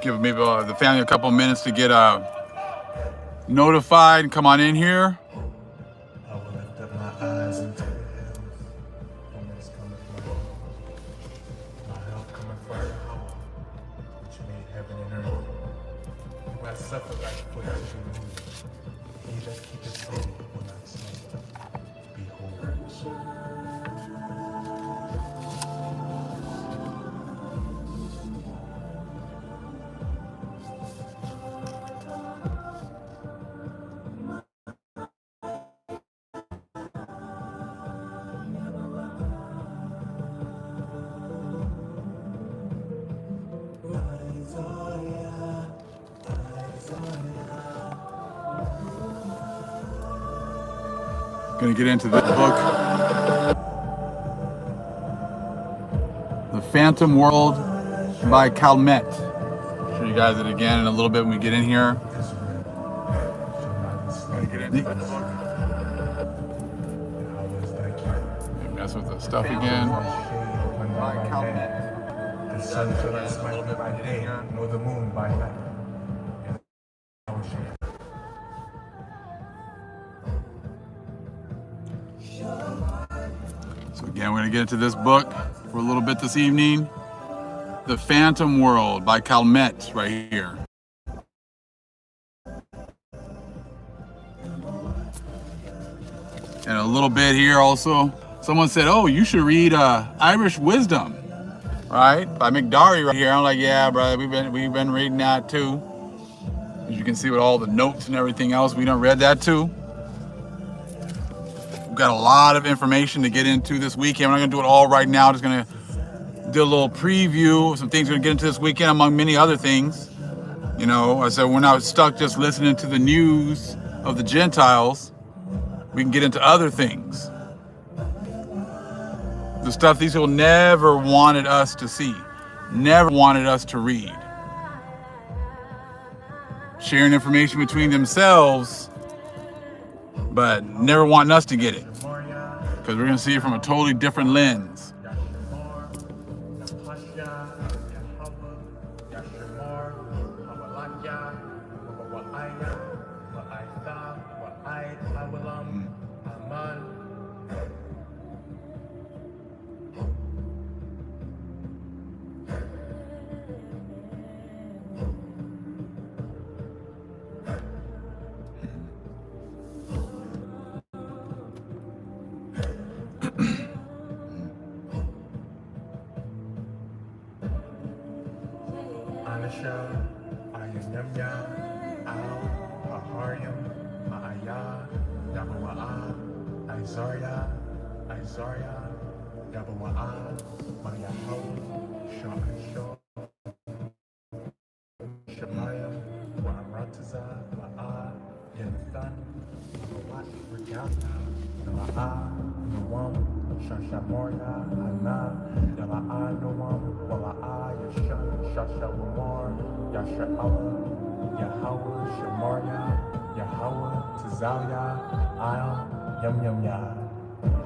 give maybe the family a couple minutes to get notified and come on in here. I will lift up my eyes into the hills, from whence cometh my help. My help cometh from Yahweh, which made heaven and earth. Who hath suffered thy foot to be moved. He that keepeth thee will not slumber. Behold. Gonna get into this book, The Phantom World by Calmet. I'll show you guys it again in a little bit when we get in here. Get into the book. Mess with the stuff again. By Calmet. The sun shall not smite me by day, nor the moon by night. So again, we're going to get into this book for a little bit this evening. The Phantom World by Calmet, right here. And a little bit here also. Someone said, oh, you should read Irish Wisdom, right? By McDarry right here. I'm like, yeah, brother, we've been reading that too. As you can see with all the notes and everything else, we done read that too. We've got a lot of information to get into this weekend. We're not gonna do it all right now. Just gonna do a little preview of some things we're gonna get into this weekend, among many other things. You know, I said we're not stuck just listening to the news of the Gentiles. We can get into other things. The stuff these people never wanted us to see, never wanted us to read. Sharing information between themselves, but never wanting us to get it, because we're going to see it from a totally different lens.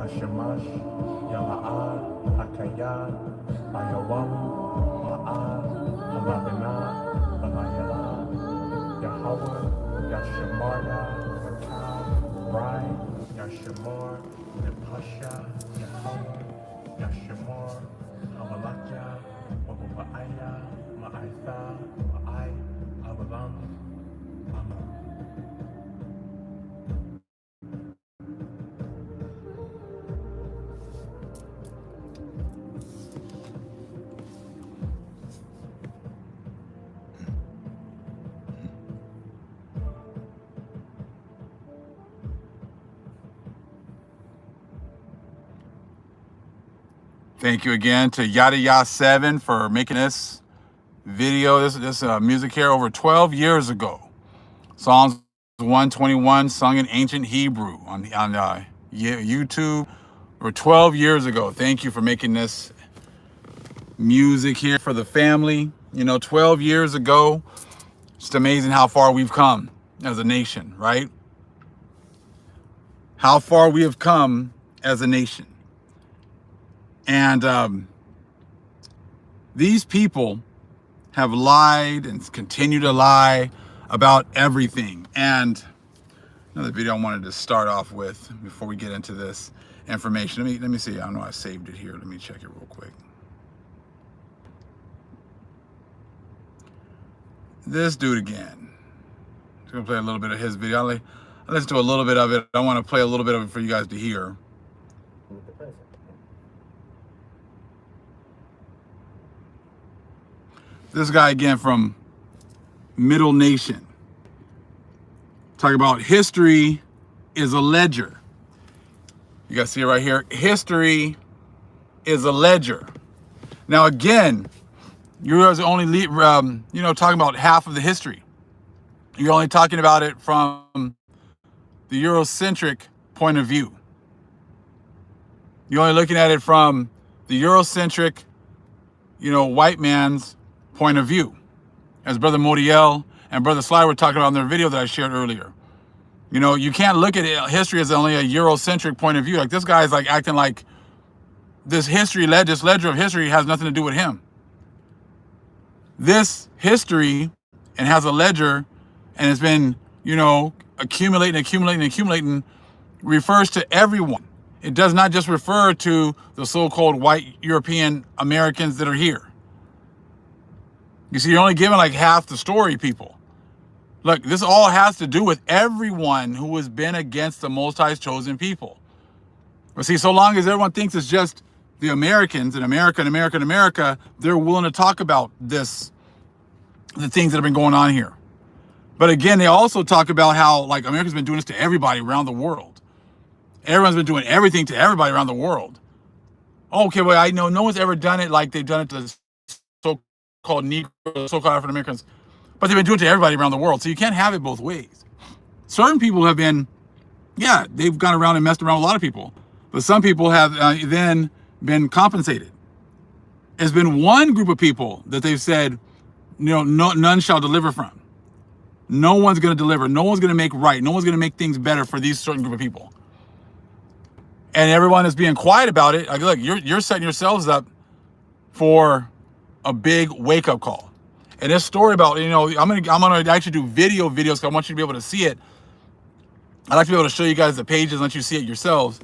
Hashemash, Yala'ah, Hakayah, Ayawam, Ma'ah, Malabinah, Malayala, Yahweh, Yashamarya, Rakah, Rai, Yashamar, Nepasha, Yahweh, Yashamar, Hamalakya, Wabuba'aya, Ma'aitha, Ma'ai, Abalam, Amen. Thank you again to Yada Yah 7 for making this video, this music here over 12 years ago. Psalms 121 sung in ancient Hebrew on YouTube over 12 years ago. Thank you for making this music here for the family. You know, 12 years ago, just amazing how far we've come as a nation, right? How far we have come as a nation. And these people have lied and continue to lie about everything. And another video I wanted to start off with before we get into this information. Let me see. I know I saved it here. Let me check it real quick. This dude again. I'm gonna play a little bit of his video. I listened to a little bit of it. I want to play a little bit of it for you guys to hear. This guy again from Middle Nation. Talking about history is a ledger. You guys see it right here. History is a ledger. Now again, you're only talking about half of the history. You're only talking about it from the Eurocentric point of view. You're only looking at it from the Eurocentric, white man's point of view, as Brother Modiel and Brother Sly were talking about in their video that I shared earlier. You can't look at history as only a Eurocentric point of view. Like this guy is like acting like this ledger of history has nothing to do with him. This history and has a ledger and it's been, accumulating refers to everyone. It does not just refer to the so-called white European Americans that are here. You see, you're only giving like half the story, people. Look, this all has to do with everyone who has been against the Most High's chosen people. But see, so long as everyone thinks it's just the Americans and America, they're willing to talk about the things that have been going on here. But again, they also talk about how like America's been doing this to everybody around the world. Everyone's been doing everything to everybody around the world. Okay, well, I know no one's ever done it like they've done it to so-called Negroes, so-called African Americans, but they've been doing it to everybody around the world. So you can't have it both ways. Certain people have been, they've gone around and messed around with a lot of people, but some people have then been compensated. There's been one group of people that they've said, none shall deliver from. No one's going to deliver. No one's going to make right. No one's going to make things better for these certain group of people. And everyone is being quiet about it. Like, look, you're setting yourselves up for a big wake-up call. And this story about, I'm gonna actually do videos because I want you to be able to see it. I'd like to be able to show you guys the pages, let you see it yourselves.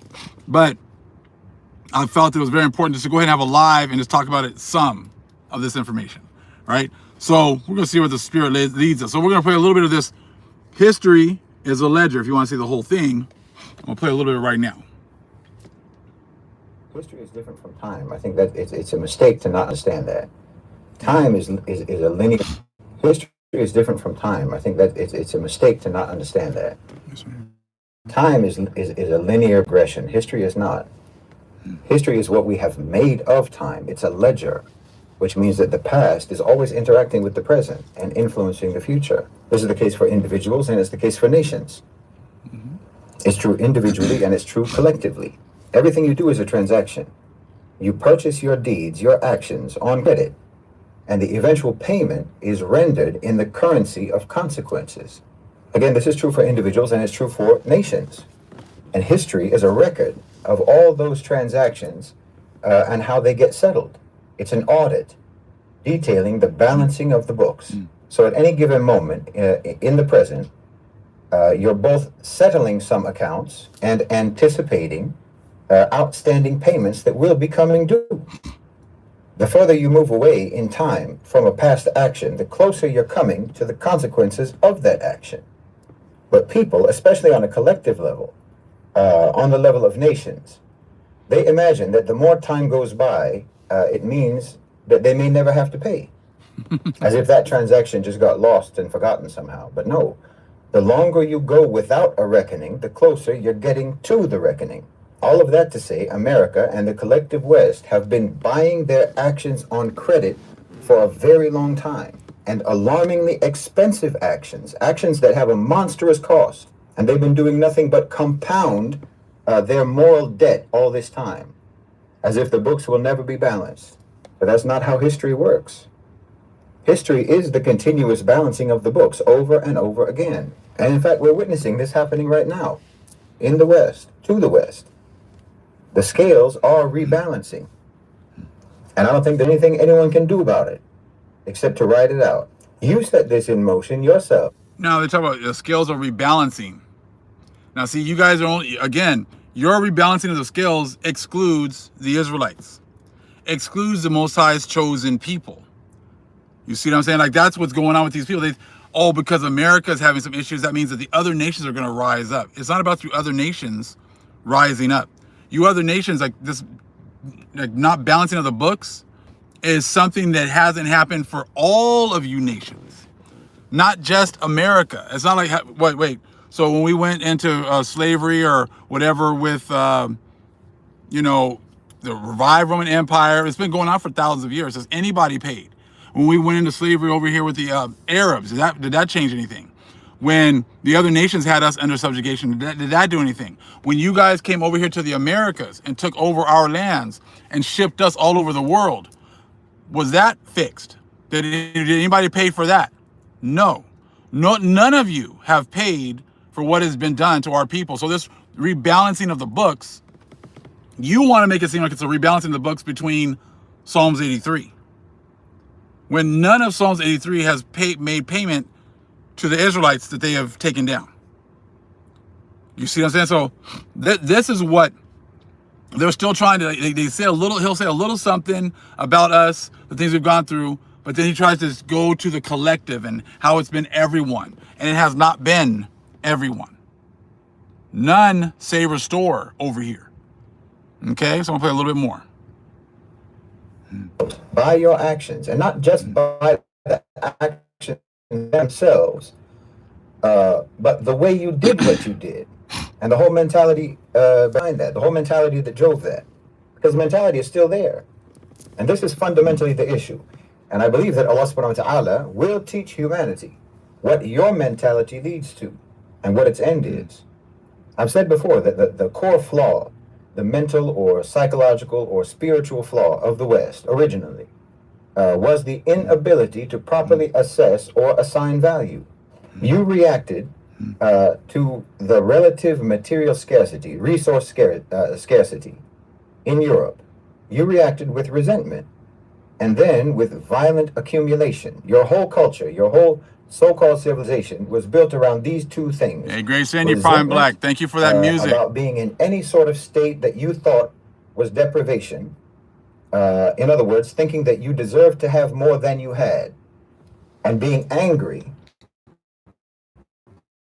But I felt it was very important just to go ahead and have a live and just talk about it, some of this information, right? So we're gonna see where the Spirit leads us. So we're gonna play a little bit of this. History is a ledger. If you want to see the whole thing, I'm gonna play a little bit right now. History is different from time. I think that it's a mistake to not understand that. Time is a linear. History is different from time. I think that it's a mistake to not understand that. Time is a linear progression. History is not. History is what we have made of time. It's a ledger, which means that the past is always interacting with the present and influencing the future. This is the case for individuals and it's the case for nations. It's true individually and it's true collectively. Everything you do is a transaction. You purchase your deeds, your actions on credit, and the eventual payment is rendered in the currency of consequences. Again, this is true for individuals and it's true for nations. And history is a record of all those transactions and how they get settled. It's an audit detailing the balancing of the books. So at any given moment in the present, you're both settling some accounts and anticipating outstanding payments that will be coming due. The further you move away in time from a past action, the closer you're coming to the consequences of that action. But people, especially on a collective level, on the level of nations, they imagine that the more time goes by, it means that they may never have to pay. As if that transaction just got lost and forgotten somehow. But no, the longer you go without a reckoning, the closer you're getting to the reckoning. All of that to say, America and the collective West have been buying their actions on credit for a very long time. And alarmingly expensive actions that have a monstrous cost. And they've been doing nothing but compound their moral debt all this time. As if the books will never be balanced. But that's not how history works. History is the continuous balancing of the books over and over again. And in fact, we're witnessing this happening right now. In the West, to the West. The scales are rebalancing. And I don't think there's anything anyone can do about it. except to write it out. You set this in motion yourself. Now they talk about the scales of rebalancing. Now, see, you guys are only, again, your rebalancing of the scales excludes the Israelites, excludes the Most High's chosen people. You see what I'm saying? Like, that's what's going on with these people. Because America is having some issues, that means that the other nations are going to rise up. It's not about you other nations rising up. You other nations, like this, like not balancing of the books is something that hasn't happened for all of you nations, not just America. It's not like, wait. So when we went into slavery or whatever with, the revived Roman Empire, it's been going on for thousands of years. Has anybody paid? When we went into slavery over here with the Arabs, did that change anything? When the other nations had us under subjugation, did that do anything? When you guys came over here to the Americas and took over our lands and shipped us all over the world, was that fixed? Did anybody pay for that? No. None of you have paid for what has been done to our people. So this rebalancing of the books, you want to make it seem like it's a rebalancing of the books between Psalms 83. When none of Psalms 83 has made payment to the Israelites that they have taken down. You see what I'm saying? So this is what they're still trying to, they say a little, he'll say a little something about us, the things we've gone through, but then he tries to go to the collective and how it's been everyone. And it has not been everyone. None say restore over here. Okay, so I'm gonna play a little bit more. By your actions, and not just by the actions themselves, but the way you did what you did, and the whole mentality behind that, the whole mentality that drove that, because mentality is still there, and this is fundamentally the issue. And I believe that Allah subhanahu wa ta'ala will teach humanity what your mentality leads to and what its end is. I've said before that the core flaw, the mental or psychological or spiritual flaw of the West originally was the inability to properly assess or assign value. You reacted to the relative material scarcity, resource scarcity in Europe. You reacted with resentment and then with violent accumulation. Your whole culture, your whole so-called civilization was built around these two things. Hey, Grace Sandy Prime Black, thank you for that music. About being in any sort of state that you thought was deprivation. In other words, thinking that you deserved to have more than you had. And being angry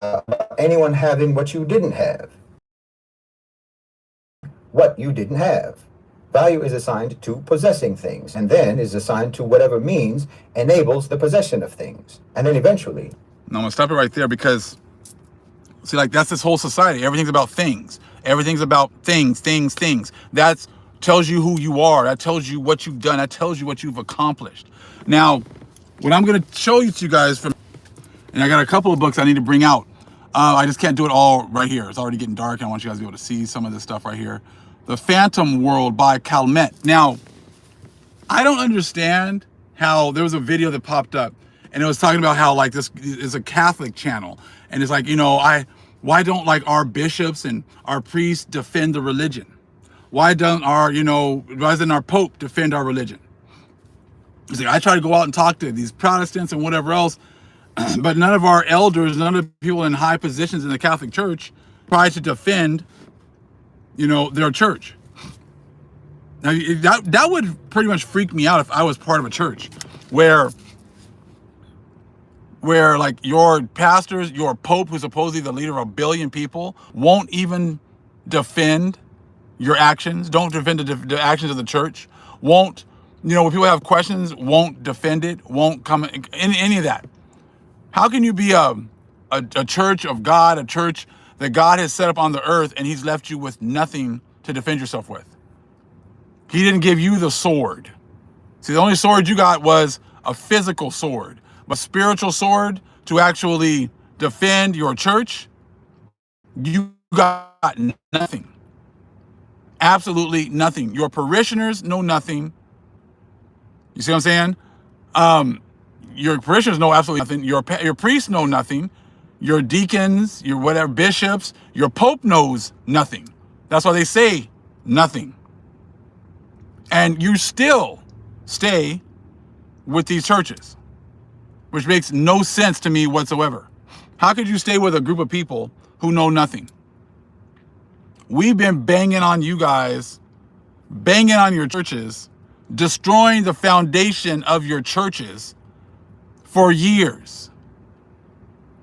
about anyone having what you didn't have. What you didn't have. Value is assigned to possessing things, and then is assigned to whatever means enables the possession of things. And then eventually... Now I'm gonna stop it right there because, see, like that's this whole society. Everything's about things. Everything's about things. That tells you who you are. That tells you what you've done. That tells you what you've accomplished. Now, what I'm gonna show you to you guys from, and I got a couple of books I need to bring out. I just can't do it all right here. It's already getting dark, and I want you guys to be able to see some of this stuff right here. The Phantom World by Calmet. Now, I don't understand how there was a video that popped up and it was talking about how like this is a Catholic channel. And it's like, why don't like our bishops and our priests defend the religion? Why doesn't our Pope defend our religion? It's like, I try to go out and talk to these Protestants and whatever else, but none of our elders, none of the people in high positions in the Catholic Church try to defend their church. Now, that would pretty much freak me out if I was part of a church where like your pastors, your Pope, who's supposedly the leader of 1 billion people, won't even defend your actions, don't defend the actions of the church, won't, when people have questions, won't defend it, won't come in any of that. How can you be a church of God, a church that God has set up on the earth, and he's left you with nothing to defend yourself with? He didn't give you the sword. See, the only sword you got was a physical sword. But spiritual sword to actually defend your church, you got nothing. Absolutely nothing. Your parishioners know nothing. You see what I'm saying? Your parishioners know absolutely nothing. Your priests know nothing. Your deacons, your whatever bishops, your Pope knows nothing. That's why they say nothing. And you still stay with these churches, which makes no sense to me whatsoever. How could you stay with a group of people who know nothing? We've been banging on you guys, banging on your churches, destroying the foundation of your churches for years.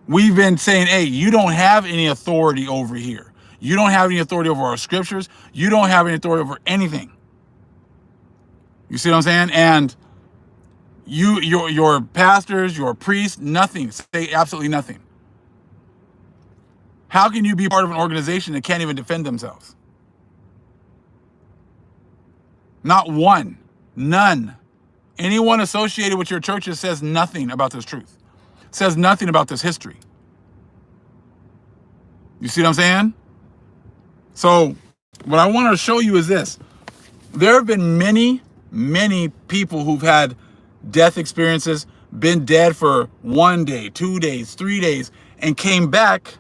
We've been saying, hey, you don't have any authority over here. You don't have any authority over our scriptures. You don't have any authority over anything. You see what I'm saying? And your pastors, your priests, nothing, say absolutely nothing. How can you be part of an organization that can't even defend themselves? Not one, none. Anyone associated with your churches says nothing about this truth, says nothing about this history. You see what I'm saying? So what I want to show you is this. There have been many, many people who've had death experiences, been dead for 1 day, 2 days, 3 days, and came back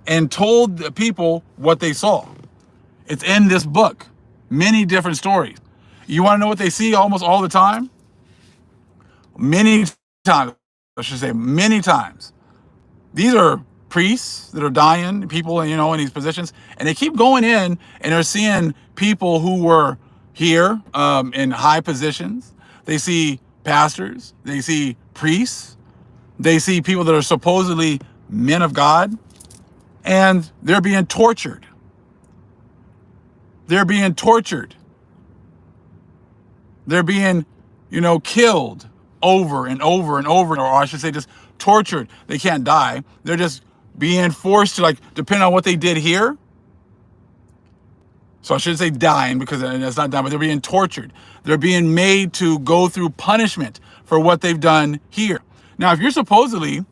and told the people what they saw. It's in this book. Many different stories. You want to know what they see almost all the time? Many times, I should say many times. These are priests that are dying, people, you know, in these positions, and they keep going in and they're seeing people who were here in high positions. They see pastors, they see priests, they see people that are supposedly men of God, and they're being tortured. They're being tortured. They're being, you know, killed over and over and over, or I should say just tortured. They can't die. They're just being forced to, like, depend on what they did here. So I shouldn't say dying because it's not dying, but they're being tortured. They're being made to go through punishment for what they've done here. Now, if you're supposedly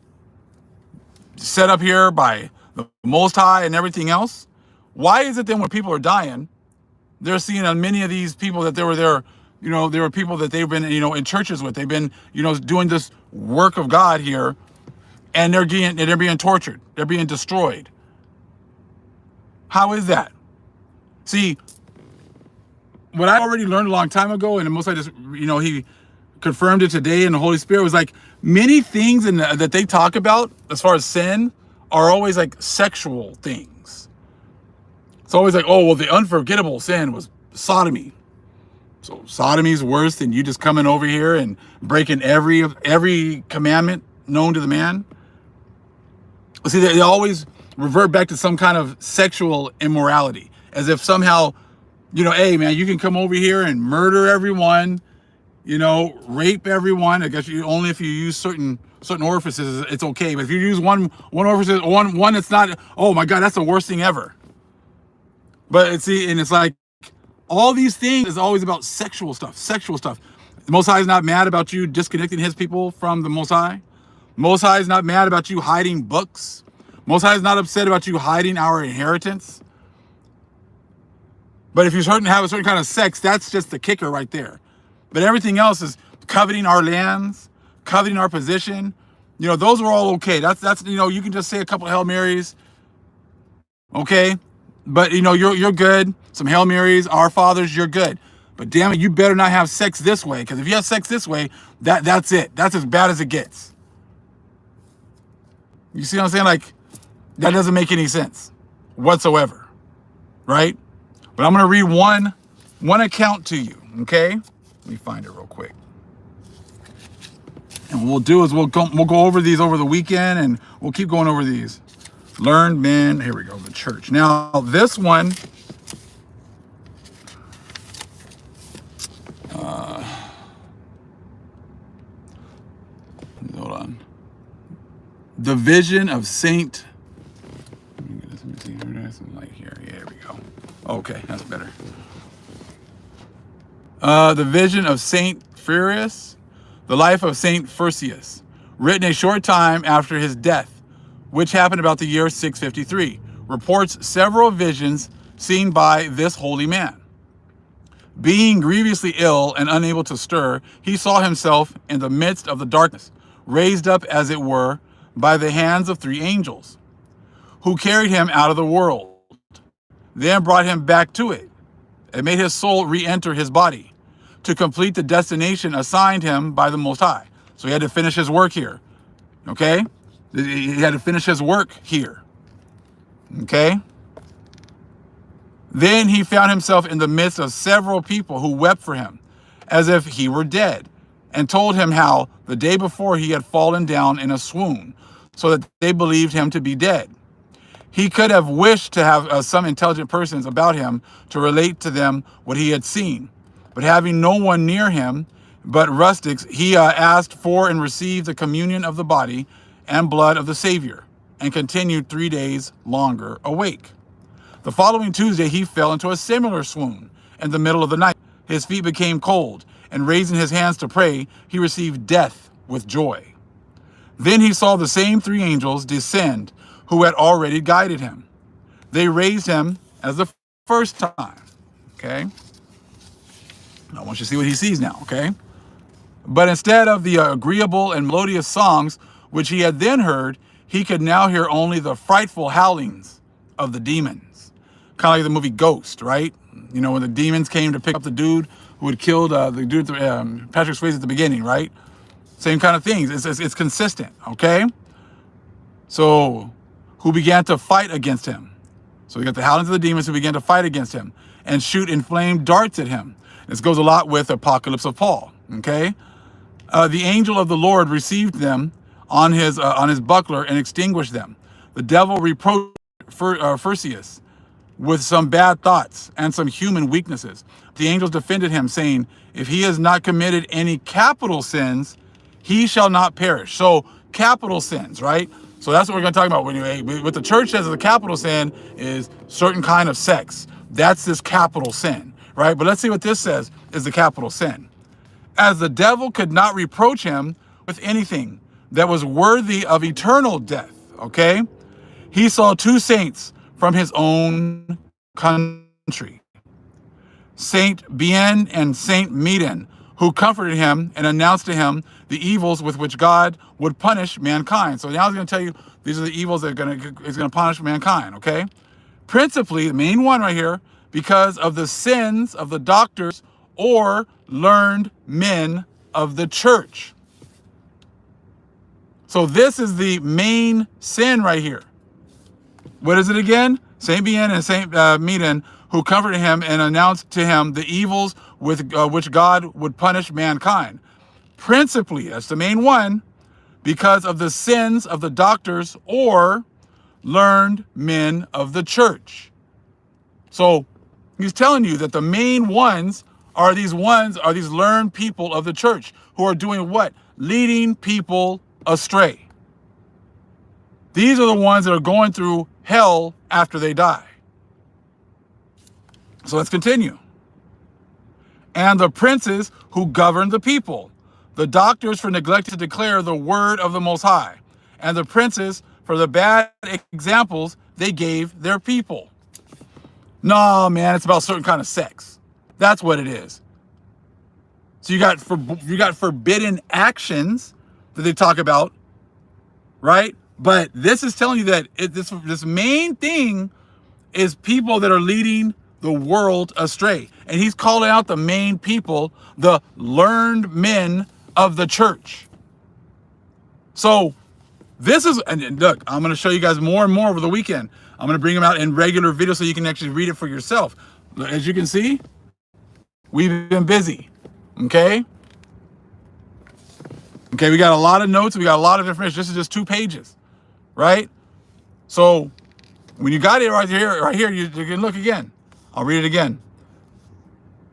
set up here by the Most High and everything else, why is it then when people are dying, they're seeing on many of these people that they were there, you know, there were people that they've been, you know, in churches with, they've been, you know, doing this work of God here, and they're being tortured, they're being destroyed. How is that? See, what I already learned a long time ago, and the Most High just, you know, he confirmed it today in the Holy Spirit, was like many things that they talk about as far as sin are always like sexual things. It's always like, oh, well, the unforgettable sin was sodomy. So sodomy is worse than you just coming over here and breaking every commandment known to the man. See, they always revert back to some kind of sexual immorality, as if somehow, you know, hey, man, you can come over here and murder everyone, you know, rape everyone. I guess you only if you use certain orifices, it's okay. But if you use one orifice, one, it's not. Oh my God, that's the worst thing ever. But it's like all these things is always about sexual stuff. The Most High is not mad about you disconnecting his people from the Most High. Most High is not mad about you hiding books. Most High is not upset about you hiding our inheritance. But if you have a certain kind of sex, that's just the kicker right there. But everything else is coveting our lands, coveting our position. You know, those are all okay. That's you know, you can just say a couple of Hail Marys. Okay? But you know, you're good. Some Hail Marys, Our Fathers, you're good. But damn it, you better not have sex this way, because if you have sex this way, that's it. That's as bad as it gets. You see what I'm saying? Like, that doesn't make any sense whatsoever. Right? But I'm going to read one account to you, okay? Let me find it real quick. And what we'll do is we'll go over these over the weekend, and we'll keep going over these. Learned men, here we go, the church. Now, this one, hold on. The Vision of Saint, let me see, some light here. Yeah, here we go. Okay, that's better. The Vision of Saint Furius, the life of Saint Fursy, written a short time after his death, which happened about the year 653, reports several visions seen by this holy man. Being grievously ill and unable to stir, he saw himself in the midst of the darkness, raised up, as it were, by the hands of 3 angels, who carried him out of the world, then brought him back to it, and made his soul re-enter his body, to complete the destination assigned him by the Most High. So he had to finish his work here. Okay? He had to finish his work here. Okay? Then he found himself in the midst of several people who wept for him, as if he were dead, and told him how the day before he had fallen down in a swoon, so that they believed him to be dead. He could have wished to have some intelligent persons about him to relate to them what he had seen, but having no one near him but rustics, he asked for and received the communion of the body and blood of the Savior, and continued 3 days longer awake. The following Tuesday he fell into a similar swoon in the middle of the night. His feet became cold, and raising his hands to pray, he received death with joy. Then he saw the same 3 angels descend who had already guided him. They raised him as the first time. Okay? I want you to see what he sees now, okay? But instead of the agreeable and melodious songs which he had then heard, he could now hear only the frightful howlings of the demons. Kind of like the movie Ghost, right? You know, when the demons came to pick up the dude who had killed the dude, Patrick Swayze at the beginning, right? Same kind of things. It's consistent, okay? So, who began to fight against him? So we got the howlings of the demons who began to fight against him and shoot inflamed darts at him. This goes a lot with Apocalypse of Paul, okay? The angel of the Lord received them on his buckler and extinguished them. The devil reproached Fursy with some bad thoughts and some human weaknesses. The angels defended him, saying, if he has not committed any capital sins, he shall not perish. So capital sins, right? So that's what we're going to talk about. What the church says is a capital sin is certain kind of sex. That's this capital sin, right? But let's see what this says is the capital sin. As the devil could not reproach him with anything that was worthy of eternal death, okay? He saw 2 saints from his own country, Saint Bien and Saint Medon, who comforted him and announced to him the evils with which God would punish mankind. So now he's going to tell you these are the evils that is going to punish mankind, okay? Principally, the main one right here, because of the sins of the doctors or learned men of the church. So this is the main sin right here. What is it again? Saint Bien and Saint Medon, who comforted him and announced to him the evils with which God would punish mankind. Principally, that's the main one, because of the sins of the doctors or learned men of the church. So he's telling you that the main ones are these learned people of the church who are doing what? Leading people astray. These are the ones that are going through hell after they die. So let's continue. And the princes who govern the people, the doctors for neglecting to declare the word of the Most High, and the princes for the bad examples they gave their people. No, man, it's about certain kind of sex. That's what it is. So you got forbidden actions that they talk about, right? But this is telling you that this main thing is people that are leading the world astray. And he's calling out the main people, the learned men of the church. So this is, and look, I'm going to show you guys more and more over the weekend. I'm going to bring them out in regular videos so you can actually read it for yourself. As you can see, we've been busy. Okay? Okay, we got a lot of notes. We got a lot of information. This is just 2 pages, right? So when you got it right here, you can look again. I'll read it again.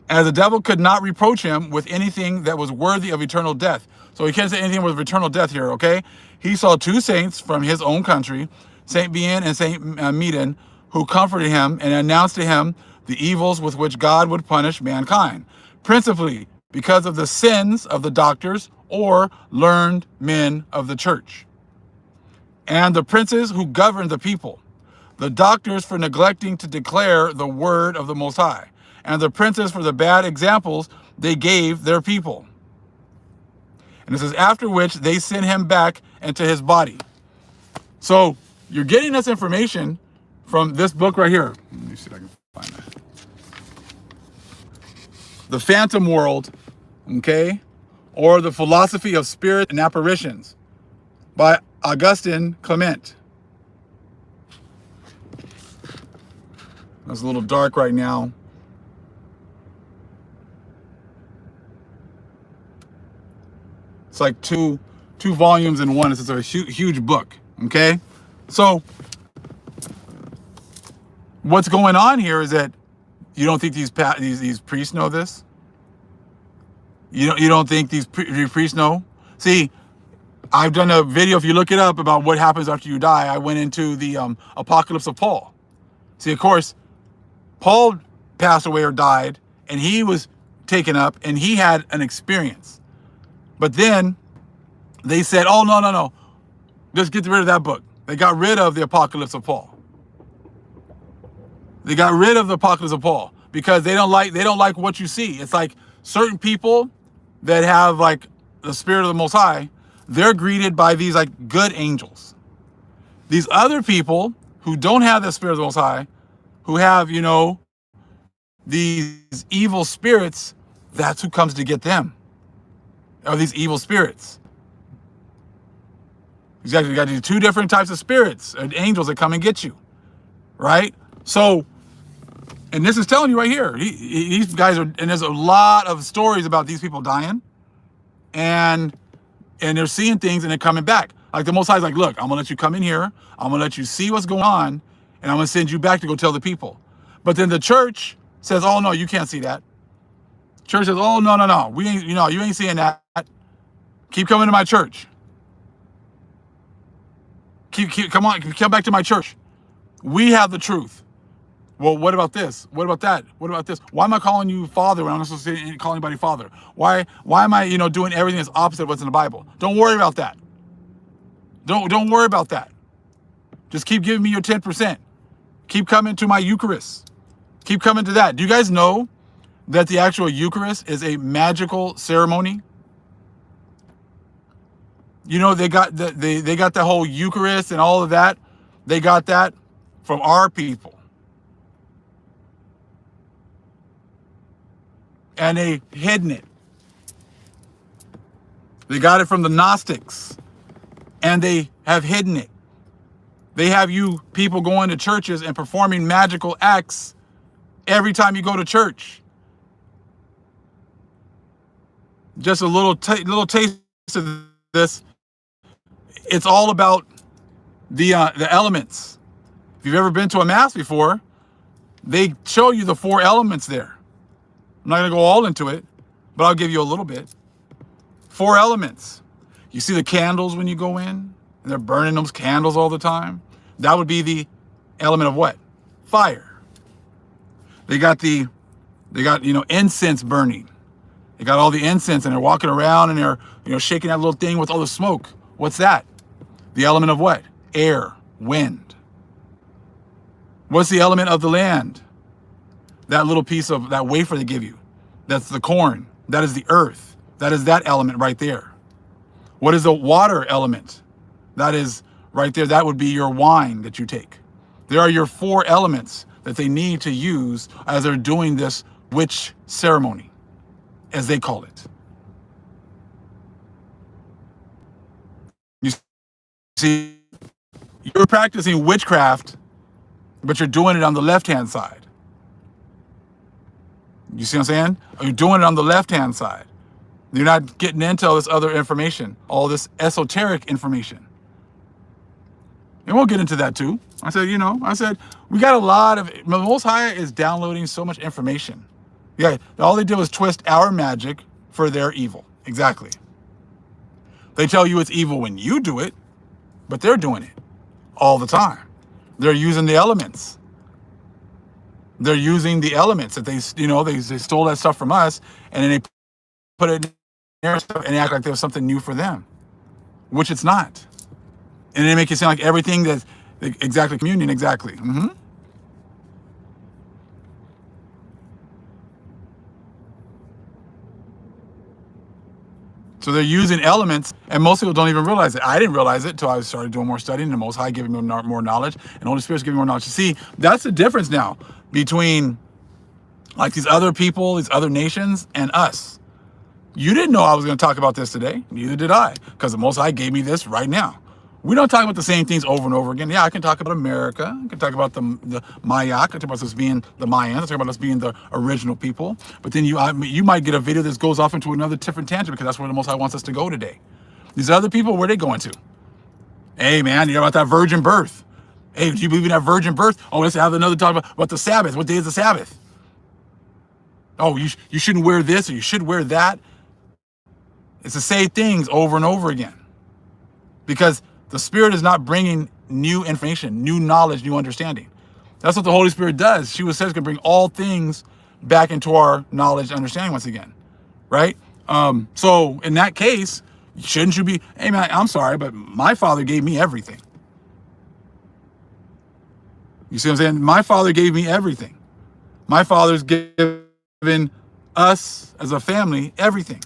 As the devil could not reproach him with anything that was worthy of eternal death. So he can't say anything with eternal death here, okay? He saw 2 saints from his own country, Saint Bien and Saint Medon, who comforted him and announced to him the evils with which God would punish mankind, principally because of the sins of the doctors or learned men of the church. And the princes who governed the people, the doctors for neglecting to declare the word of the Most High, and the princes for the bad examples they gave their people. And it says, after which they sent him back into his body. So you're getting this information from this book right here. Let me see if I can find that. The Phantom World Okay? Or The Philosophy of Spirit and Apparitions by Augustin Clement. It's a little dark right now. It's like two volumes in one. It's a huge book. Okay? So what's going on here is that you don't think these priests know this? You don't think these priests know? See, I've done a video, if you look it up, about what happens after you die. I went into the Apocalypse of Paul. See, of course, Paul passed away or died, and he was taken up, and he had an experience. But then they said, oh, no. Just get rid of that book. They got rid of the Apocalypse of Paul. They got rid of the Apocalypse of Paul because they don't like what you see. It's like certain people that have like the Spirit of the Most High, they're greeted by these like good angels. These other people who don't have the Spirit of the Most High, who have, these evil spirits, that's who comes to get them. Are these evil spirits. Exactly. You got these two different types of spirits and angels that come and get you. Right? So, and this is telling you right here, these guys are, and there's a lot of stories about these people dying, and they're seeing things and they're coming back. Like the Most High is like, look, I'm gonna let you come in here, I'm gonna let you see what's going on, and I'm gonna send you back to go tell the people. But then the church says, oh no, you can't see that. Church says, oh no, we ain't, you ain't seeing that. Keep coming to my church. Come back to my church. We have the truth. Well, what about this? What about that? What about this? Why am I calling you father when I'm not supposed to call anybody father? Why am I, doing everything that's opposite of what's in the Bible? Don't worry about that. Don't worry about that. Just keep giving me your 10%. Keep coming to my Eucharist. Keep coming to that. Do you guys know that the actual Eucharist is a magical ceremony? They got the whole Eucharist and all of that. They got that from our people. And they hidden it. They got it from the Gnostics, and they have hidden it. They have you people going to churches and performing magical acts every time you go to church. Just a little taste of this. It's all about the elements. If you've ever been to a mass before, they show you the 4 elements there. I'm not going to go all into it, but I'll give you a little bit. 4 elements. You see the candles when you go in, and they're burning those candles all the time. That would be the element of what? Fire. They got incense burning. They got all the incense, and they're walking around, and they're shaking that little thing with all the smoke. What's that? The element of what? Air, wind. What's the element of the land? That little piece of that wafer they give you. That's the corn. That is the earth. That is that element right there. What is the water element? That is right there. That would be your wine that you take. There are your 4 elements that they need to use as they're doing this witch ceremony, as they call it. You see, you're practicing witchcraft, but you're doing it on the left-hand side. You see what I'm saying? You're doing it on the left-hand side. You're not getting into all this other information, all this esoteric information. And we'll get into that too. I said, we got a lot of, the Most High is downloading so much information. Yeah, all they did was twist our magic for their evil. Exactly. They tell you it's evil when you do it, but they're doing it all the time. They're using the elements. They're using the elements that they stole that stuff from us, and then they put it in their stuff and act like there's something new for them, which it's not. And they make it sound like everything that's exactly communion, exactly. Mm-hmm. So they're using elements, and most people don't even realize it. I didn't realize it until I started doing more studying, and the Most High giving me more knowledge, and the Holy Spirit's giving me more knowledge. See, that's the difference now between like these other people, these other nations, and us. You didn't know I was going to talk about this today. Neither did I, because the Most High gave me this right now. We don't talk about the same things over and over again. Yeah, I can talk about America. I can talk about the Maya. I can talk about us being the Mayans. I can talk about us being the original people. But then you might get a video that goes off into another different tangent because that's where the Most High wants us to go today. These other people, where are they going to? Hey, man, you know about that virgin birth. Hey, do you believe in that virgin birth? Oh, let's have another talk about the Sabbath. What day is the Sabbath? Oh, you shouldn't wear this or you should wear that. It's the same things over and over again. Because the Spirit is not bringing new information, new knowledge, new understanding. That's what the Holy Spirit does. She was said it's going to bring all things back into our knowledge and understanding once again, right? So in that case, shouldn't you be, hey man, I'm sorry, but my Father gave me everything. You see what I'm saying? My Father gave me everything. My Father's given us as a family everything.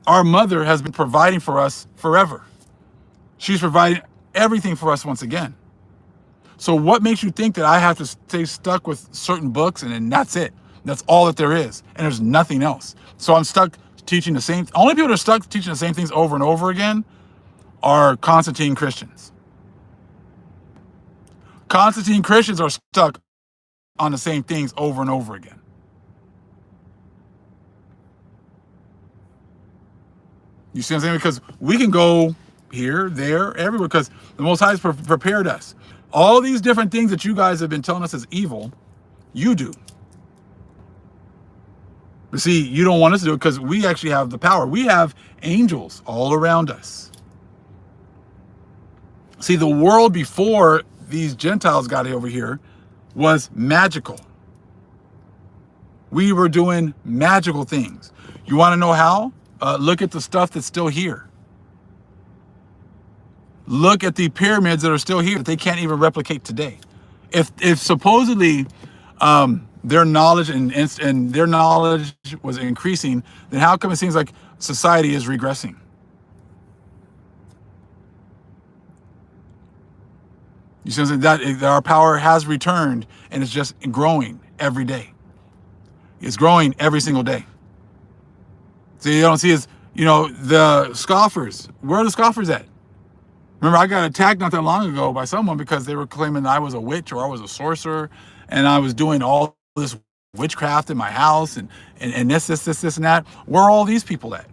Our mother has been providing for us forever. She's providing everything for us once again. So what makes you think that I have to stay stuck with certain books and then that's it? That's all that there is. And there's nothing else. So I'm stuck teaching the same. Only people that are stuck teaching the same things over and over again are Constantine Christians. Constantine Christians are stuck on the same things over and over again. You see what I'm saying? Because we can go here, there, everywhere, because the Most High has prepared us. All these different things that you guys have been telling us is evil, you do. But see, you don't want us to do it because we actually have the power. We have angels all around us. See, the world before these Gentiles got over here was magical. We were doing magical things. You want to know how? Look at the stuff that's still here. Look at the pyramids that are still here that they can't even replicate today. If supposedly their knowledge and their knowledge was increasing, then how come it seems like society is regressing? You see what I'm saying? That our power has returned and it's just growing every day. It's growing every single day. So you don't see as, the scoffers. Where are the scoffers at? Remember, I got attacked not that long ago by someone because they were claiming that I was a witch or I was a sorcerer and I was doing all this witchcraft in my house and this and that. Where are all these people at?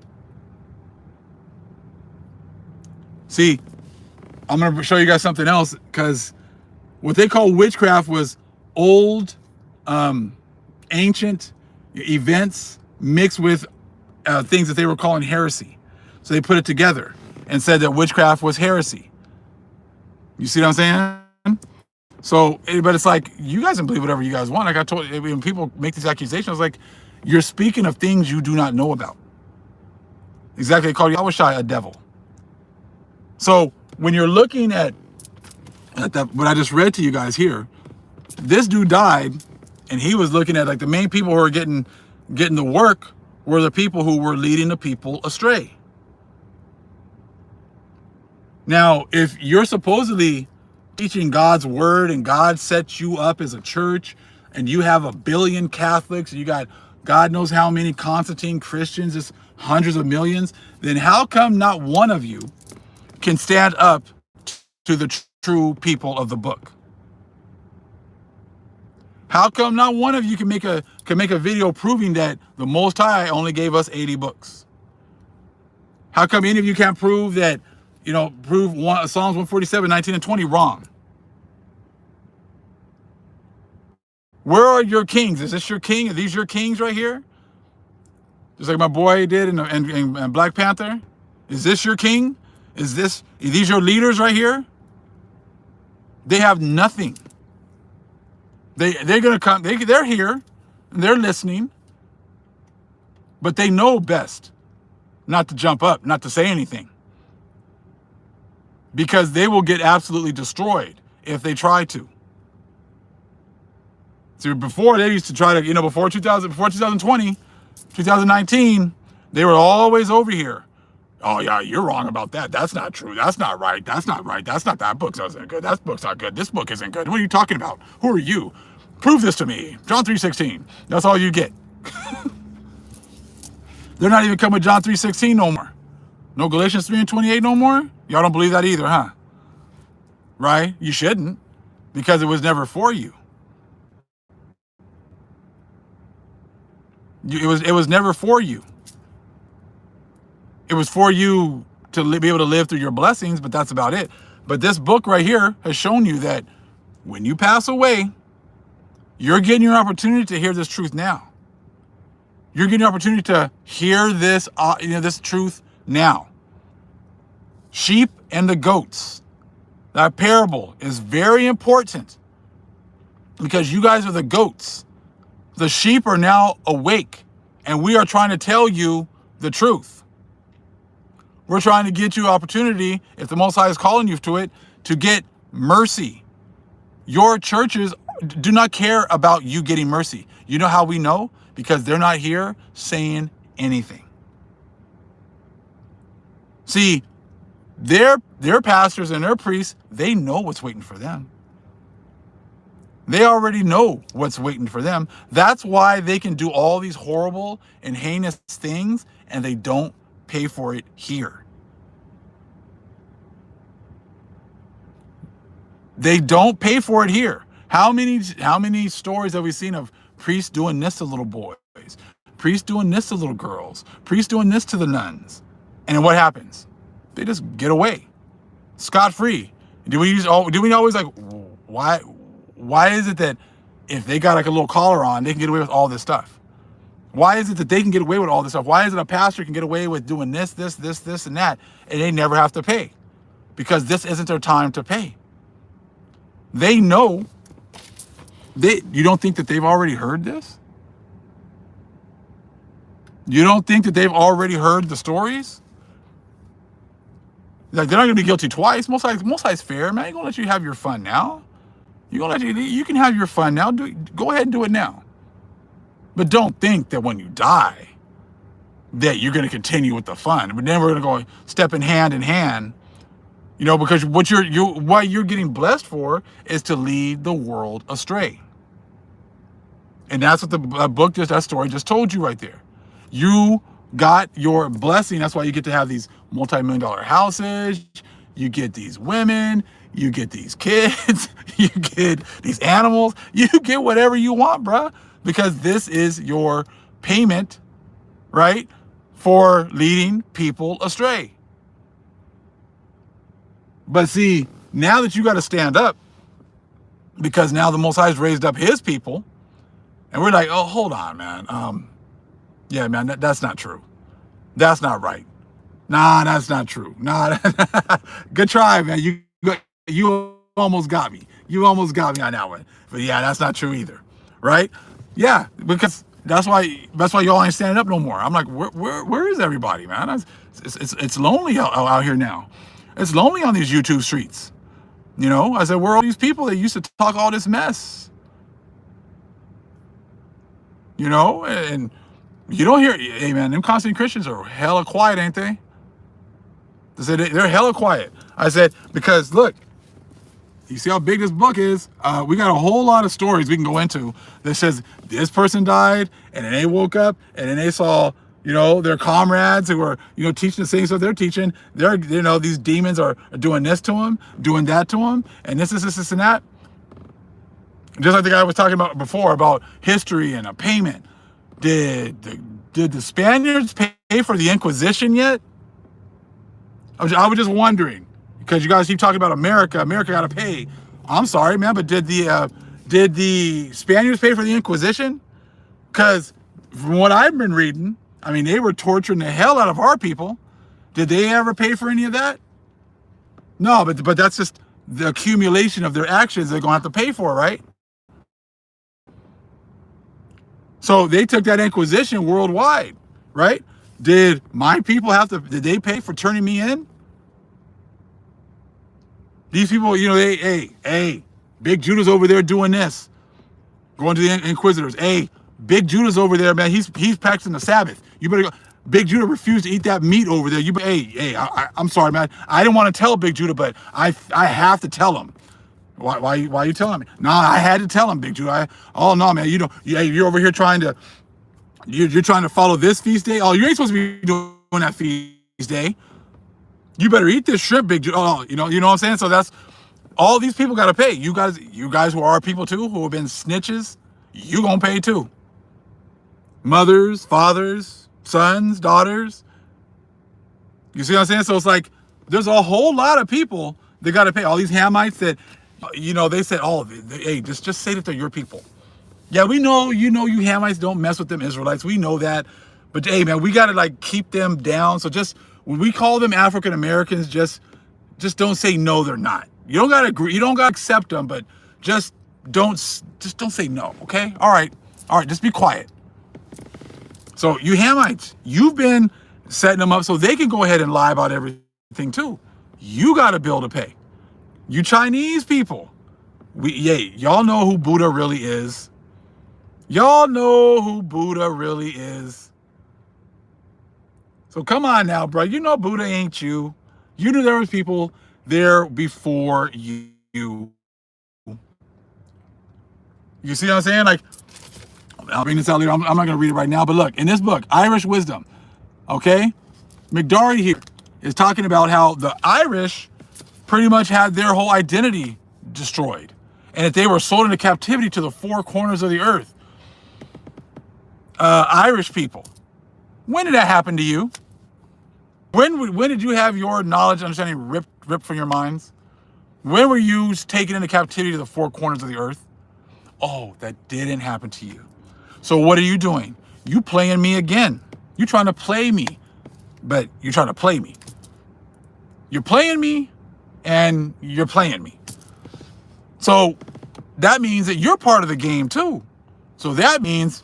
See, I'm going to show you guys something else because what they call witchcraft was old, ancient events mixed with things that they were calling heresy. So they put it together and said that witchcraft was heresy. You see what I'm saying? So, but it's like, you guys can believe whatever you guys want. Like I told you, when people make these accusations, like, you're speaking of things you do not know about. Exactly, they call Yahushua a devil. So when you're looking at that, what I just read to you guys here, this dude died, and he was looking at like the main people who were getting the work were the people who were leading the people astray. Now, if you're supposedly teaching God's word and God sets you up as a church and you have 1 billion Catholics, and you got God knows how many Constantine Christians, it's hundreds of millions, then how come not one of you can stand up to the true people of the book? How come not one of you can make a video proving that the Most High only gave us 80 books? How come any of you can't prove that, prove Psalms 147, 19 and 20 wrong? Where are your kings? Is this your king? Are these your kings right here? Just like my boy did in Black Panther. Is this your king? Are these your leaders right here? They have nothing. They're gonna come. They're here, and they're listening, but they know best not to jump up, not to say anything, because they will get absolutely destroyed if they try to. So before they used to try to, before 2020, 2019, they were always over here. Oh yeah, you're wrong about that. That's not true. That's not right. That's not right. That's not that book isn't good. That book's not good. This book isn't good. What are you talking about? Who are you? Prove this to me. John 3:16. That's all you get. They're not even coming with John 3:16 no more. No Galatians 3:28 no more? Y'all don't believe that either, huh? Right? You shouldn't, because it was never for you. It was never for you. It was for you to be able to live through your blessings, but that's about it. But this book right here has shown you that when you pass away, you're getting your opportunity to hear this truth now. You're getting your opportunity to hear this, this truth now. Sheep and the goats. That parable is very important because you guys are the goats. The sheep are now awake, and we are trying to tell you the truth. We're trying to get you opportunity, if the Most High is calling you to it, to get mercy. Your churches do not care about you getting mercy. You know how we know? Because they're not here saying anything. See, their pastors and their priests, they know what's waiting for them. They already know what's waiting for them. That's why they can do all these horrible and heinous things, and they don't pay for it here. They don't pay for it here. How many stories have we seen of priests doing this to little boys, priests doing this to little girls, priests doing this to the nuns? And then what happens? They just get away scot-free. Do we always like, why is it that if they got like a little collar on, they can get away with all this stuff? Why is it that they can get away with all this stuff? Why is it a pastor can get away with doing this, and that, and they never have to pay? Because this isn't their time to pay. They know. You don't think that they've already heard this? You don't think that they've already heard the stories? Like, they're not going to be guilty twice. Most High's fair, man. He's going to let you have your fun now. You can have your fun now. Go ahead and do it now. But don't think that when you die, that you're going to continue with the fun. But then we're going to go step in hand, because what you're getting blessed for is to lead the world astray. And that's what that story just told you right there. You got your blessing. That's why you get to have these multi-million-dollar houses. You get these women. You get these kids. You get these animals. You get whatever you want, bruh. Because this is your payment, right, for leading people astray. But see, now that you got to stand up, because now the Most High's raised up his people, and we're like, oh, hold on, man. Yeah, man, that's not true. That's not right. Nah, that's not true. Nah, good try, man. You almost got me. You almost got me on that one. But yeah, that's not true either, right? Yeah, because that's why y'all ain't standing up no more. I'm like, where is everybody, man? It's lonely out here now. It's lonely on these YouTube streets. I said, where are all these people that used to talk all this mess? And you don't hear, hey man, them constant Christians are hella quiet, ain't they? I said, they're hella quiet. I said, because look, you see how big this book is? We got a whole lot of stories we can go into that says this person died, and then they woke up, and then they saw, their comrades who were, teaching the same stuff they're teaching. These demons are doing this to them, doing that to them, and this, and that. Just like the guy was talking about before about history and a payment. Did the Spaniards pay for the Inquisition yet? I was just wondering, because you guys keep talking about America got to pay. I'm sorry, man, but did the Spaniards pay for the Inquisition? Because from what I've been reading, they were torturing the hell out of our people. Did they ever pay for any of that? No, but that's just the accumulation of their actions they're going to have to pay for, right? So they took that Inquisition worldwide, right? Did my people did they pay for turning me in? These people, hey, Big Judah's over there doing this. Going to the Inquisitors. Hey, Big Judah's over there, man. He's practicing the Sabbath. You better go. Big Judah refused to eat that meat over there. I'm sorry, man. I didn't want to tell Big Judah, but I have to tell him. Why are you telling me? Nah, I had to tell him, Big Judah. Oh no, man. You're over here trying to You're trying to follow this feast day? Oh, you ain't supposed to be doing that feast day. You better eat this shrimp, big. Oh, you know what I'm saying? So that's all these people got to pay. You guys who are people too, who have been snitches, you gonna pay too. Mothers, fathers, sons, daughters. You see what I'm saying? So it's like there's a whole lot of people that got to pay. All these Hamites that, they said, oh, hey, just say that they're your people. Yeah, we know, you Hamites don't mess with them Israelites. We know that. But hey, man, we got to like keep them down. So just when we call them African Americans, just don't say no, they're not. You don't got to agree. You don't got to accept them, but just don't say no. Okay. All right. Just be quiet. So you Hamites, you've been setting them up so they can go ahead and lie about everything too. You got a bill to pay. You Chinese people, y'all know who Buddha really is. Y'all know who Buddha really is. So come on now, bro. You know Buddha ain't you. You knew there was people there before you. You see what I'm saying? Like, I'll bring this out later. I'm not going to read it right now. But look, in this book, Irish Wisdom, okay, McDarty here is talking about how the Irish pretty much had their whole identity destroyed and that they were sold into captivity to the four corners of the earth. Irish people. When did that happen to you? When did you have your knowledge and understanding ripped from your minds? When were you taken into captivity to the four corners of the earth? Oh, that didn't happen to you. So what are you doing? You playing me again. You trying to play me, but you're trying to play me. You're playing me and you're playing me. So that means that you're part of the game too. So that means,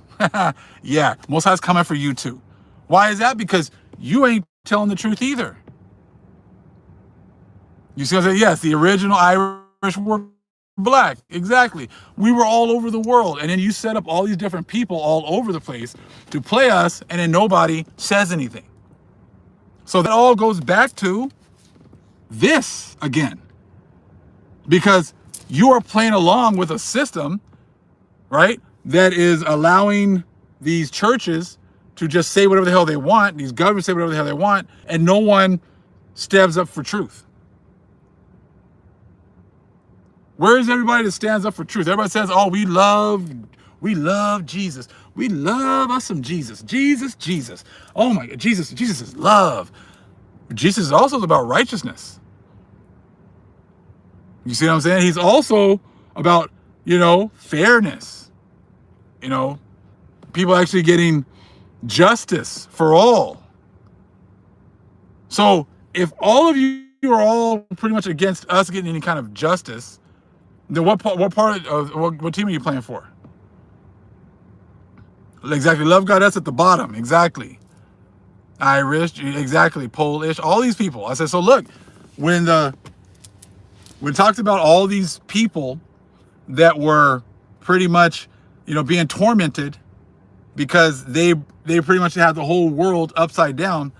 yeah, Most High's coming for you too. Why is that? Because you ain't telling the truth either. You see what I'm saying? Yes, the original Irish were black. Exactly. We were all over the world. And then you set up all these different people all over the place to play us, and then nobody says anything. So that all goes back to this again. Because you are playing along with a system, right, that is allowing these churches to just say whatever the hell they want, these governments say whatever the hell they want, and no one steps up for truth. Where is everybody that stands up for truth? Everybody says, oh, we love Jesus. We love us some Jesus. Jesus. Oh my God, Jesus is love. Jesus is also about righteousness. You see what I'm saying? He's also about, fairness. People actually getting justice for all. So if all of you are all pretty much against us getting any kind of justice, then what team are you playing for? Exactly. Love God, that's at the bottom. Exactly. Irish, exactly. Polish, all these people. I said, so look, when it talks about all these people that were pretty much, being tormented because they pretty much had the whole world upside down,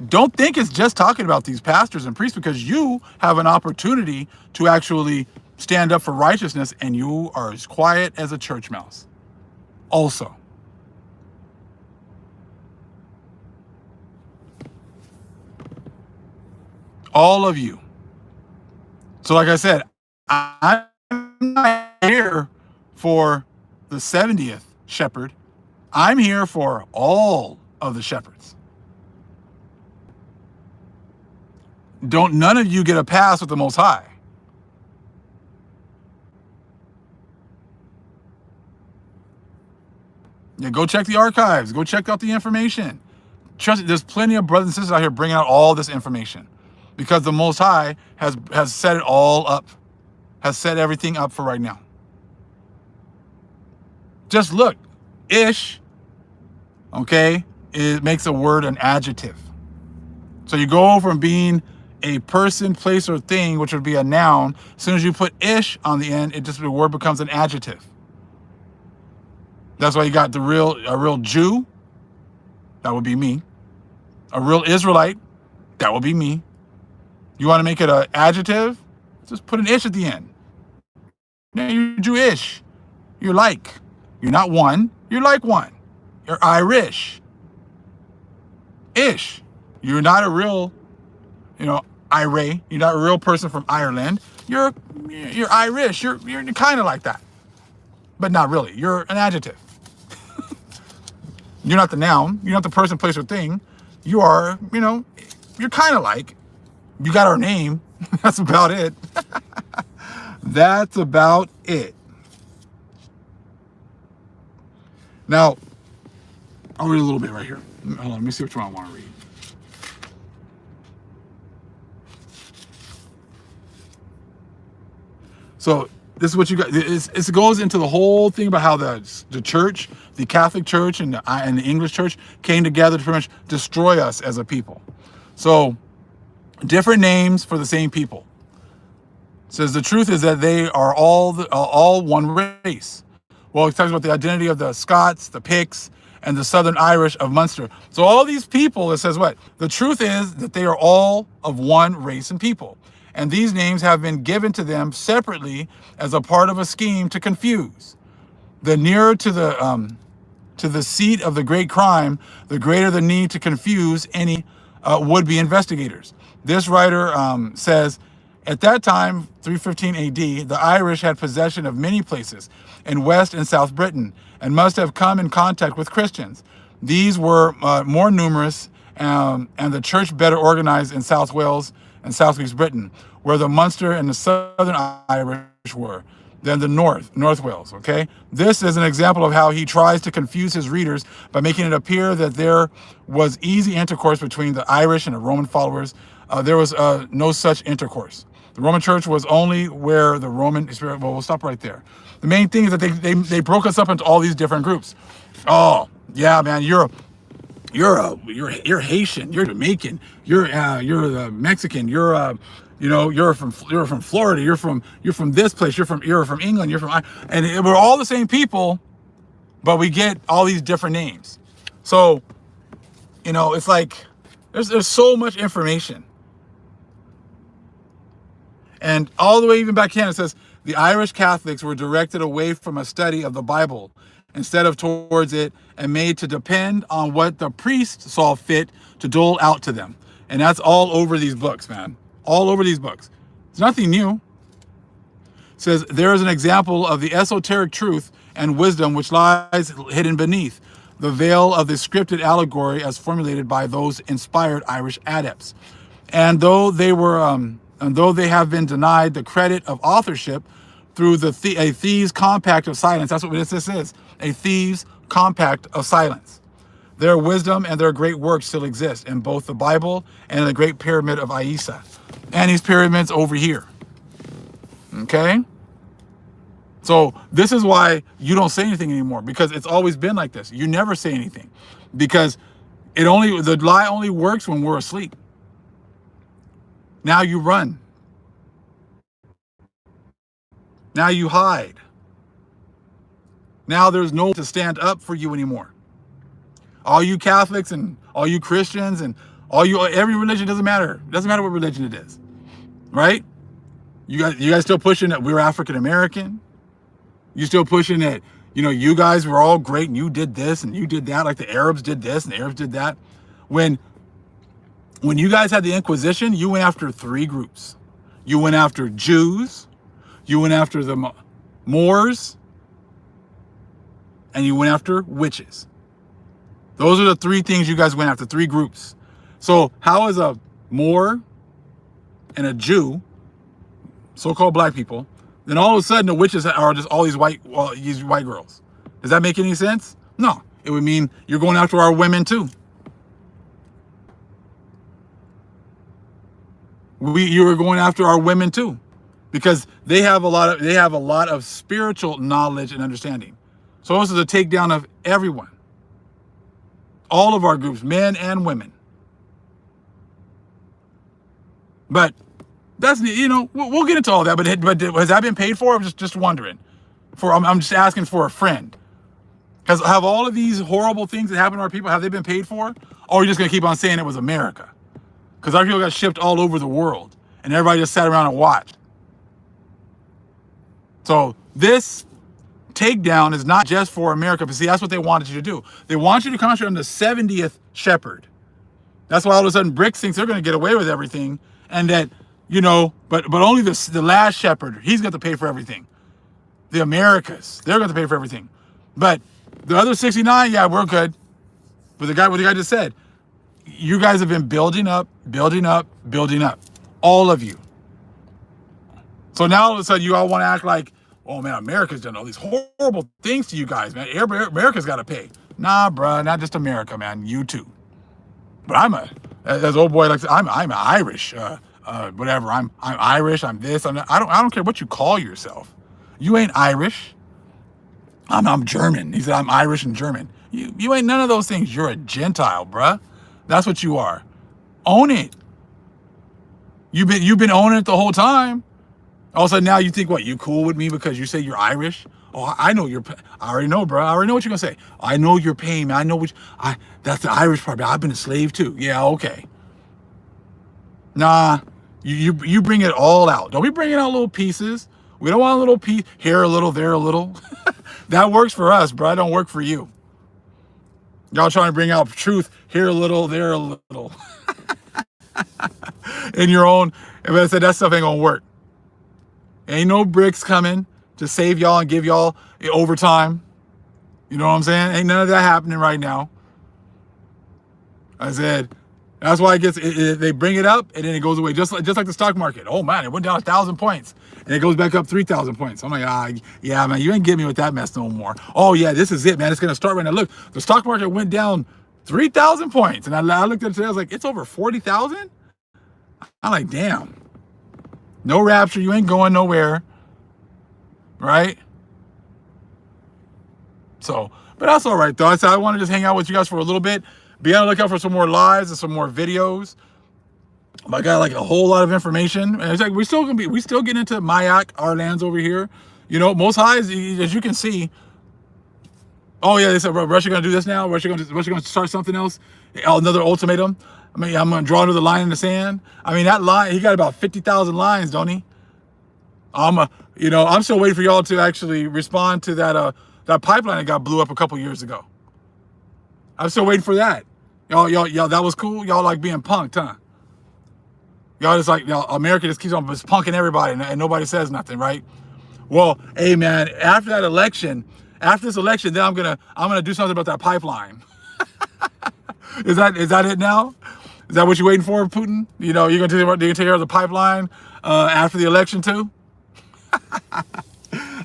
don't think it's just talking about these pastors and priests, because you have an opportunity to actually stand up for righteousness, and you are as quiet as a church mouse. Also. All of you. So like I said, I'm not here for the 70th shepherd. I'm here for all of the shepherds. Don't none of you get a pass with the Most High. Yeah, go check the archives. Go check out the information. Trust me, there's plenty of brothers and sisters out here bringing out all this information, because the Most High has set it all up, has set everything up for right now. Just look, ish, okay, it makes a word an adjective. So you go from being a person, place, or thing, which would be a noun. As soon as you put ish on the end, the word becomes an adjective. That's why you got a real Jew, that would be me. A real Israelite, that would be me. You want to make it an adjective? Just put an ish at the end. Yeah, you're Jewish. You're like. You're not one. You're like one. You're Irish. Ish. You're not a real, Ira. You're not a real person from Ireland. You're Irish. You're kind of like that, but not really. You're an adjective. You're not the noun. You're not the person, place, or thing. You are, you're kind of like. You got our name. That's about it. That's about it. Now, I'll read a little bit right here. Hold on, let me see which one I want to read. So this is what you got. It goes into the whole thing about how the church, the Catholic Church, and the English Church came together to pretty much destroy us as a people. So different names for the same people. It says the truth is that they are all one race. Well, it talks about the identity of the Scots, the Picts, and the Southern Irish of Munster. So all these people, it says what? The truth is that they are all of one race and people. And these names have been given to them separately as a part of a scheme to confuse. The nearer to the seat of the great crime, the greater the need to confuse any would-be investigators. This writer says, at that time, 315 AD, the Irish had possession of many places in West and South Britain and must have come in contact with Christians. These were more numerous and the church better organized in South Wales and Southeast Britain, where the Munster and the Southern Irish were, than the North Wales, okay? This is an example of how he tries to confuse his readers by making it appear that there was easy intercourse between the Irish and the Roman followers. There was no such intercourse. The Roman Church was only where the Roman Spirit. Well, we'll stop right there. The main thing is that they broke us up into all these different groups. Oh yeah, man, you're Haitian, you're Jamaican, you're the Mexican, you're from Florida, you're from this place, you're from England, and we're all the same people, but we get all these different names. So, it's like there's so much information. And all the way even back here, it says, the Irish Catholics were directed away from a study of the Bible instead of towards it and made to depend on what the priest saw fit to dole out to them. And that's all over these books, man. All over these books. It's nothing new. It says, there is an example of the esoteric truth and wisdom which lies hidden beneath the veil of the scripted allegory as formulated by those inspired Irish adepts. And though they have been denied the credit of authorship through a thieves' compact of silence. That's what this is, a thieves' compact of silence. Their wisdom and their great works still exist in both the Bible and the Great Pyramid of Giza. And these pyramids over here. Okay? So this is why you don't say anything anymore, because it's always been like this. You never say anything because the lie only works when we're asleep. Now you run. Now you hide. Now there's no one to stand up for you anymore. All you Catholics and all you Christians and every religion, doesn't matter. It doesn't matter what religion it is, right? You guys still pushing that we're African American. You still pushing that, you guys were all great and you did this and you did that, like the Arabs did this and the Arabs did that. When you guys had the Inquisition, you went after three groups. You went after Jews, you went after the Moors, and you went after witches. Those are the three things you guys went after, three groups. So how is a Moor and a Jew, so-called black people, then all of a sudden the witches are just all these white girls? Does that make any sense? No. It would mean you're going after our women too. You were going after our women too, because they have a lot of spiritual knowledge and understanding. So this is a takedown of everyone, all of our groups, men and women. But that's, we'll get into all that. But has that been paid for? I'm just wondering. I'm just asking for a friend. Have all of these horrible things that happen to our people, have they been paid for? Or are you just gonna keep on saying it was America? Because our people got shipped all over the world and everybody just sat around and watched. So this takedown is not just for America, but see, that's what they wanted you to do. They want you to concentrate on the 70th shepherd. That's why all of a sudden BRICS thinks they're going to get away with everything, and that, but only the last shepherd, he's got to pay for everything. The Americas, they're going to pay for everything. But the other 69, yeah, we're good. But what the guy just said, you guys have been building up, all of you. So now all of a sudden you all want to act like, oh man, America's done all these horrible things to you guys, man. America's got to pay. Nah, bruh, not just America, man. You too. But as old boy likes, I'm Irish, whatever. I'm Irish. I'm this. I don't care what you call yourself. You ain't Irish. I'm German. He said I'm Irish and German. You ain't none of those things. You're a Gentile, bruh. That's what you are. Own it. You've been owning it the whole time. All of a sudden now you think, what, you cool with me because you say you're Irish? Oh, I already know, bro. I already know what you're gonna say. I know your pain, man. I know that's the Irish part, but I've been a slave too. Yeah, okay. Nah, you bring it all out. Don't be bringing out little pieces. We don't want a little piece here, a little there, a little. That works for us, bro. It don't work for you. Y'all trying to bring out truth here a little, there a little. In your own, and I said that stuff ain't gonna work. Ain't no BRICS coming to save y'all and give y'all overtime. You know what I'm saying? Ain't none of that happening right now. I said, that's why they bring it up and then it goes away, just like the stock market. Oh man, it went down 1,000 points and it goes back up 3,000 points. I'm like, yeah, man, you ain't getting me with that mess no more. Oh yeah, this is it, man. It's gonna start right now. Look, the stock market went down 3,000 points, and I looked at it today. I was like, it's over 40,000. I'm like, damn. No rapture, you ain't going nowhere, right? So, but that's all right though. I said I want to just hang out with you guys for a little bit. Be on the lookout for some more lives and some more videos. I got like a whole lot of information, and it's like we still getting into Mayak, our lands over here. Most High, as you can see. Oh yeah, they said Russia gonna do this now. Russia gonna start something else. Another ultimatum. I mean, I'm gonna draw another line in the sand. I mean, that line, he got about 50,000 lines, don't he? I'm still waiting for y'all to actually respond to that pipeline that got blew up a couple years ago. I'm still waiting for that. Y'all, that was cool. Y'all like being punked, huh? Y'all just like, America just keeps on just punking everybody and nobody says nothing, right? Well, hey man, after this election, then I'm gonna do something about that pipeline. Is that it now? Is that what you're waiting for, Putin? You're gonna take care of the pipeline after the election too?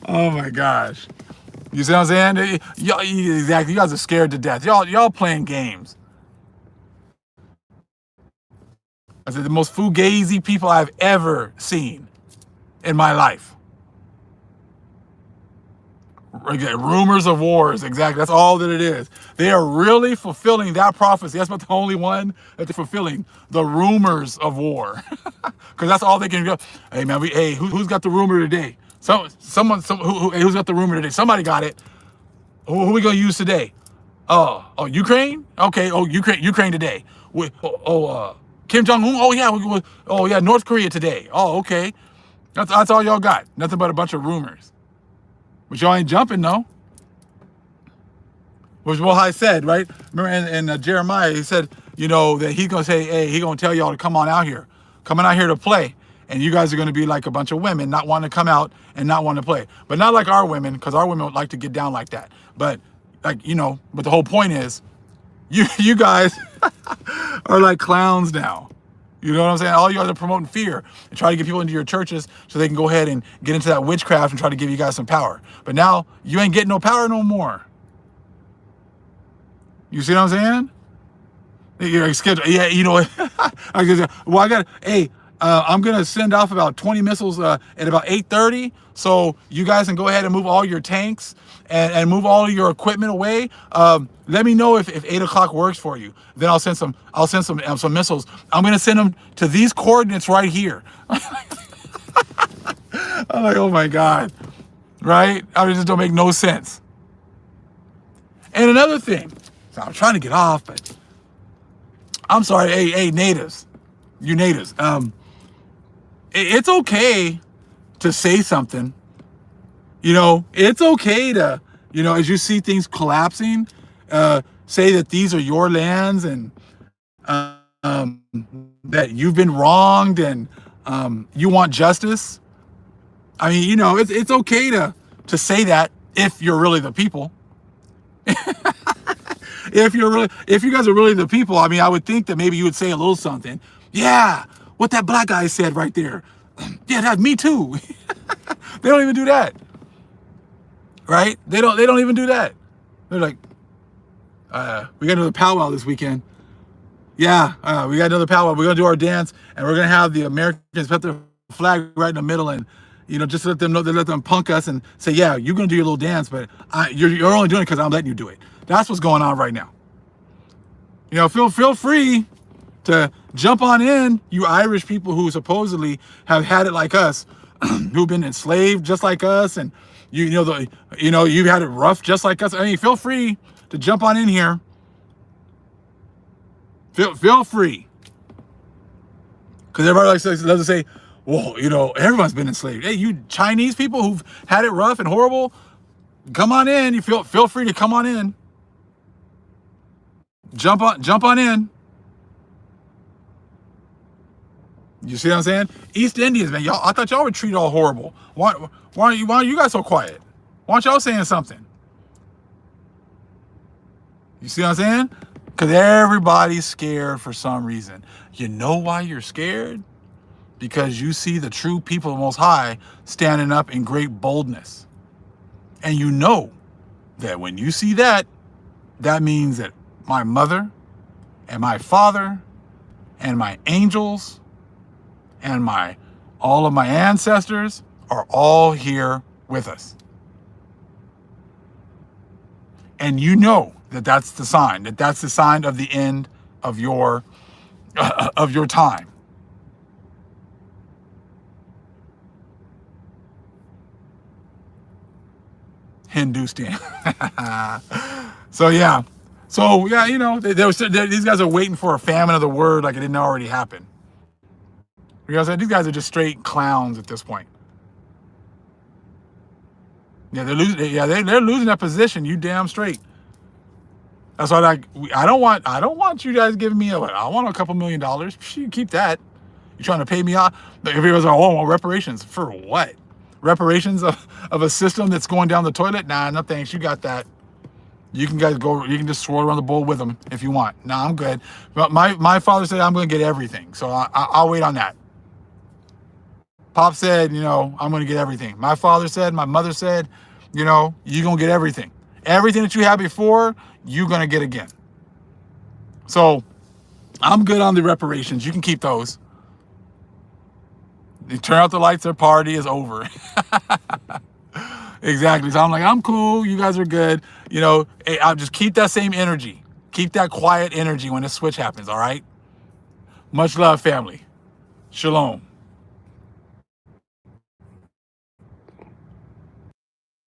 Oh my gosh. You see what I'm saying? Exactly. You guys are scared to death. Y'all playing games. I said the most fugazi people I've ever seen in my life. Rumors of wars, exactly. That's all that it is. They are really fulfilling that prophecy. That's about the only one that they're fulfilling. The rumors of war, because that's all they can go. Hey man, who's got the rumor today? Who's got the rumor today? Somebody got it. Who we gonna use today? Oh, Ukraine. Okay. Oh, Ukraine today. Kim Jong-un. Oh yeah. North Korea today. Oh, okay. That's all y'all got. Nothing but a bunch of rumors. But y'all ain't jumping, no. Which what I said, right? Remember in Jeremiah, he said, that he's going to say, hey, he's going to tell y'all to come on out here. Coming out here to play. And you guys are going to be like a bunch of women, not wanting to come out and not wanting to play. But not like our women, because our women would like to get down like that. But, but the whole point is, you guys are like clowns now. You know what I'm saying? All you guys are promoting fear and try to get people into your churches so they can go ahead and get into that witchcraft and try to give you guys some power. But now you ain't getting no power no more. You see what I'm saying? You're scheduled. Yeah, well, I'm gonna send off about 20 missiles at about 8:30. So you guys can go ahead and move all your tanks and move all of your equipment away. Let me know if 8 o'clock works for you. Then I'll send some missiles. I'm gonna send them to these coordinates right here. I'm like, oh my God, right? I just don't make no sense. And another thing, so I'm trying to get off, but I'm sorry. Hey, natives, you natives. It's okay to say something. it's okay to, as you see things collapsing, say that these are your lands and that you've been wronged and you want justice. I mean, it's okay to say that if you're really the people. If you guys are really the people, I mean, I would think that maybe you would say a little something. Yeah, what that black guy said right there. Yeah, that's me too. They don't even do that. Right? They don't even do that. They're like, we got another powwow this weekend. Yeah, we got another powwow. We're gonna do our dance, and we're gonna have the Americans put their flag right in the middle, and just to let them know, they let them punk us and say, yeah, you're gonna do your little dance, but you're only doing it because I'm letting you do it. That's what's going on right now. Feel free to jump on in, you Irish people who supposedly have had it like us, who've been enslaved just like us, and you've had it rough just like us. I mean, feel free to jump on in here. Feel free, because everybody loves to say, well, everyone's been enslaved. Hey, you Chinese people who've had it rough and horrible, come on in. You feel free to come on in. Jump on in. You see what I'm saying? East Indians, man, y'all. I thought y'all were treated all horrible. Why are you guys so quiet? Why aren't y'all saying something? You see what I'm saying? Because everybody's scared for some reason. You know why you're scared? Because you see the true people of the Most High standing up in great boldness. And you know that when you see that, that means that my mother and my father and my angels and all of my ancestors are all here with us. And you know that that's the sign of the end of your time. Hindustan. So yeah, these guys are waiting for a famine of the word like it didn't already happen. Because these guys are just straight clowns at this point. Yeah, they're losing. Yeah, they're losing that position. You damn straight. That's why I don't want you guys giving me I want a couple $1 million. You keep that. You trying to pay me off? Everybody's like, oh, well, reparations for what? Reparations of a system that's going down the toilet? Nah, no thanks. You got that. You can guys go. You can just swirl around the bowl with them if you want. Nah, I'm good. But my father said I'm going to get everything, so I'll wait on that. Pop said, I'm going to get everything. My father said, my mother said, you're going to get everything. Everything that you had before, you're going to get again. So I'm good on the reparations. You can keep those. You turn out the lights, their party is over. Exactly. So I'm like, I'm cool. You guys are good. I'll just keep that same energy. Keep that quiet energy when the switch happens, all right? Much love, family. Shalom.